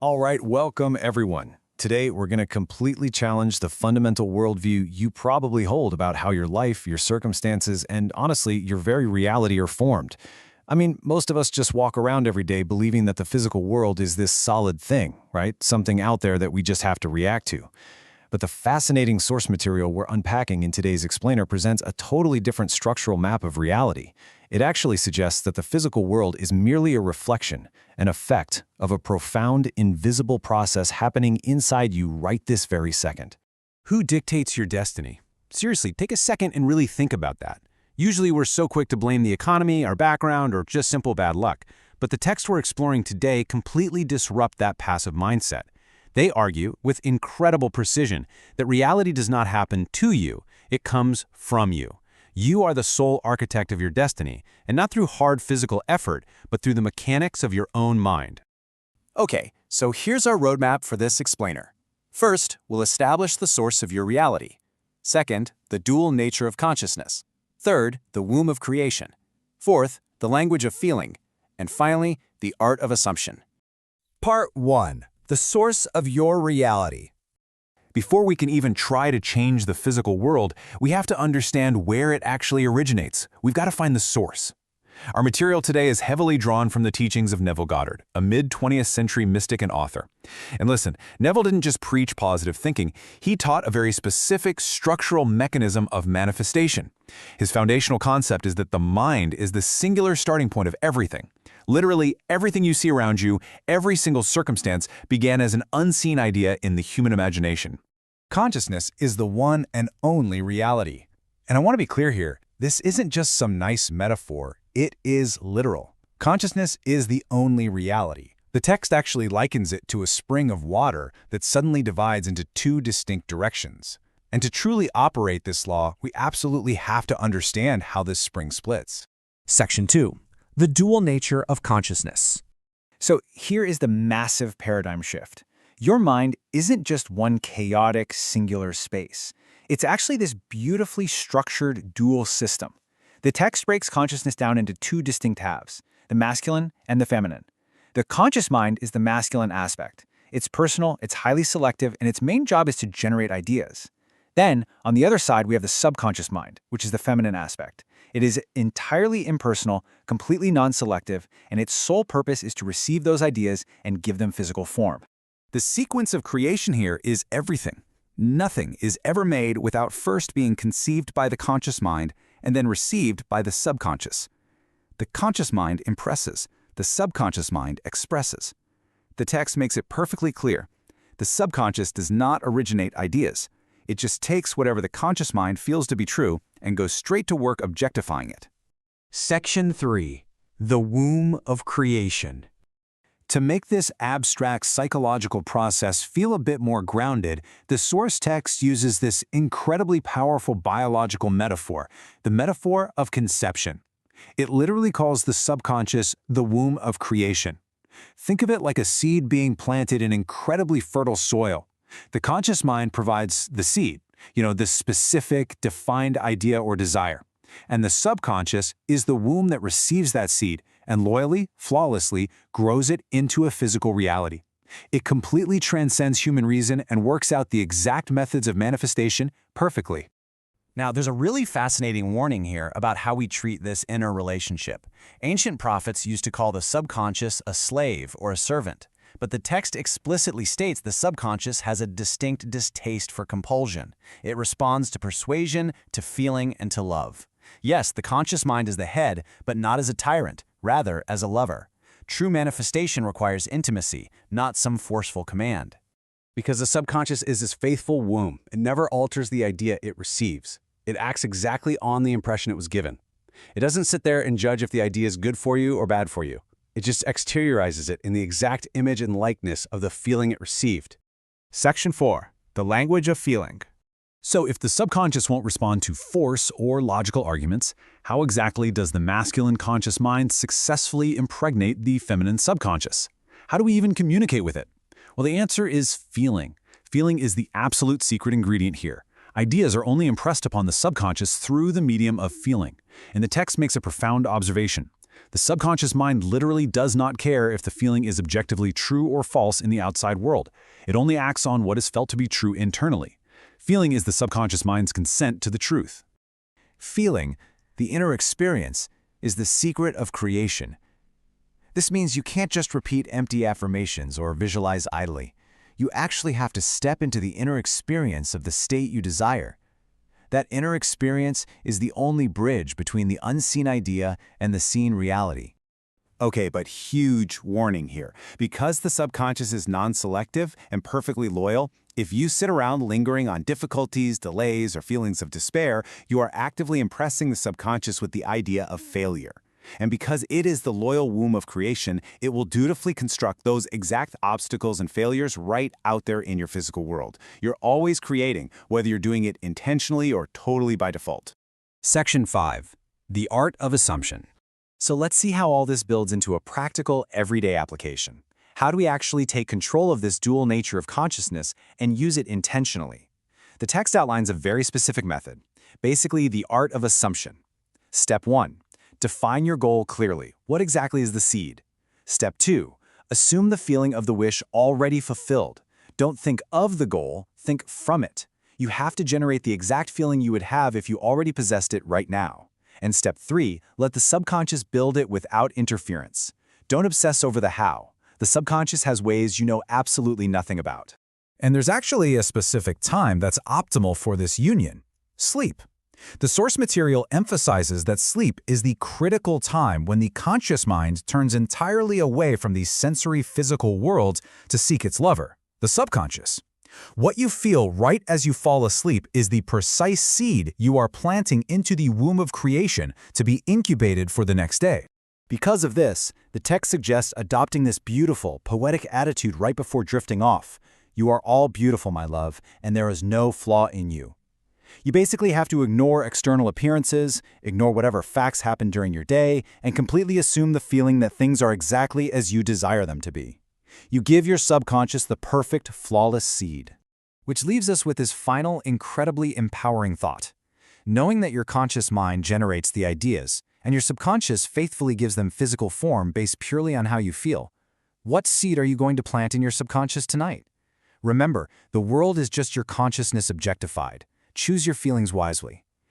All right, welcome everyone. Today, we're going to completely challenge the fundamental worldview you probably hold about how your life, your circumstances, and honestly, your very reality are formed. I mean, most of us just walk around every day believing that the physical world is this solid thing, right? Something out there that we just have to react to. But the fascinating source material we're unpacking in today's explainer presents a totally different structural map of reality. It actually suggests that the physical world is merely a reflection, an effect of a profound, invisible process happening inside you right this very second. Who dictates your destiny? Seriously, take a second and really think about that. Usually we're so quick to blame the economy, our background, or just simple bad luck. But the texts we're exploring today completely disrupt that passive mindset. They argue, with incredible precision, that reality does not happen to you, it comes from you. You are the sole architect of your destiny, and not through hard physical effort, but through the mechanics of your own mind. Okay, so here's our roadmap for this explainer. First, we'll establish the source of your reality. Second, the dual nature of consciousness. Third, the womb of creation. Fourth, the language of feeling. And finally, the art of assumption. Part 1. The source of your reality. Before we can even try to change the physical world, we have to understand where it actually originates. We've got to find the source. Our material today is heavily drawn from the teachings of Neville Goddard, a mid-20th century mystic and author. And listen, Neville didn't just preach positive thinking, he taught a very specific structural mechanism of manifestation. His foundational concept is that the mind is the singular starting point of everything. Literally, everything you see around you, every single circumstance, began as an unseen idea in the human imagination. Consciousness is the one and only reality. And I want to be clear here, this isn't just some nice metaphor, it is literal. Consciousness is the only reality. The text actually likens it to a spring of water that suddenly divides into two distinct directions. And to truly operate this law, we absolutely have to understand how this spring splits. Section 2. The dual nature of consciousness. So here is the massive paradigm shift. Your mind isn't just one chaotic, singular space. It's actually this beautifully structured dual system. The text breaks consciousness down into two distinct halves, the masculine and the feminine. The conscious mind is the masculine aspect. It's personal, it's highly selective, and its main job is to generate ideas. Then, on the other side, we have the subconscious mind, which is the feminine aspect. It is entirely impersonal, completely non-selective, and its sole purpose is to receive those ideas and give them physical form. The sequence of creation here is everything. Nothing is ever made without first being conceived by the conscious mind and then received by the subconscious. The conscious mind impresses, the subconscious mind expresses. The text makes it perfectly clear. The subconscious does not originate ideas. It just takes whatever the conscious mind feels to be true and goes straight to work objectifying it. Section 3. The womb of creation. To make this abstract psychological process feel a bit more grounded, the source text uses this incredibly powerful biological metaphor, the metaphor of conception. It literally calls the subconscious the womb of creation. Think of it like a seed being planted in incredibly fertile soil. The conscious mind provides the seed, this specific, defined idea or desire. And the subconscious is the womb that receives that seed and loyally, flawlessly grows it into a physical reality. It completely transcends human reason and works out the exact methods of manifestation perfectly. Now, there's a really fascinating warning here about how we treat this inner relationship. Ancient prophets used to call the subconscious a slave or a servant. But the text explicitly states the subconscious has a distinct distaste for compulsion. It responds to persuasion, to feeling, and to love. Yes, the conscious mind is the head, but not as a tyrant, rather as a lover. True manifestation requires intimacy, not some forceful command. Because the subconscious is this faithful womb, it never alters the idea it receives. It acts exactly on the impression it was given. It doesn't sit there and judge if the idea is good for you or bad for you. It just exteriorizes it in the exact image and likeness of the feeling it received. Section 4. The language of feeling. So if the subconscious won't respond to force or logical arguments, how exactly does the masculine conscious mind successfully impregnate the feminine subconscious? How do we even communicate with it? Well, the answer is feeling. Feeling is the absolute secret ingredient here. Ideas are only impressed upon the subconscious through the medium of feeling. And the text makes a profound observation. The subconscious mind literally does not care if the feeling is objectively true or false in the outside world. It only acts on what is felt to be true internally. Feeling is the subconscious mind's consent to the truth. Feeling, the inner experience, is the secret of creation. This means you can't just repeat empty affirmations or visualize idly. You actually have to step into the inner experience of the state you desire. That inner experience is the only bridge between the unseen idea and the seen reality. Okay, but huge warning here. Because the subconscious is non-selective and perfectly loyal, if you sit around lingering on difficulties, delays, or feelings of despair, you are actively impressing the subconscious with the idea of failure. And because it is the loyal womb of creation, it will dutifully construct those exact obstacles and failures right out there in your physical world. You're always creating, whether you're doing it intentionally or totally by default. Section 5. The Art of Assumption. So let's see how all this builds into a practical, everyday application. How do we actually take control of this dual nature of consciousness and use it intentionally? The text outlines a very specific method, basically the art of assumption. Step 1. Define your goal clearly. What exactly is the seed? Step 2. Assume the feeling of the wish already fulfilled. Don't think of the goal, think from it. You have to generate the exact feeling you would have if you already possessed it right now. And step 3, let the subconscious build it without interference. Don't obsess over the how. The subconscious has ways you know absolutely nothing about. And there's actually a specific time that's optimal for this union: sleep. The source material emphasizes that sleep is the critical time when the conscious mind turns entirely away from the sensory physical world to seek its lover, the subconscious. What you feel right as you fall asleep is the precise seed you are planting into the womb of creation to be incubated for the next day. Because of this, the text suggests adopting this beautiful, poetic attitude right before drifting off. You are all beautiful, my love, and there is no flaw in you. You basically have to ignore external appearances, ignore whatever facts happen during your day, and completely assume the feeling that things are exactly as you desire them to be. You give your subconscious the perfect, flawless seed. Which leaves us with this final, incredibly empowering thought. Knowing that your conscious mind generates the ideas, and your subconscious faithfully gives them physical form based purely on how you feel, what seed are you going to plant in your subconscious tonight? Remember, the world is just your consciousness objectified. Choose your feelings wisely.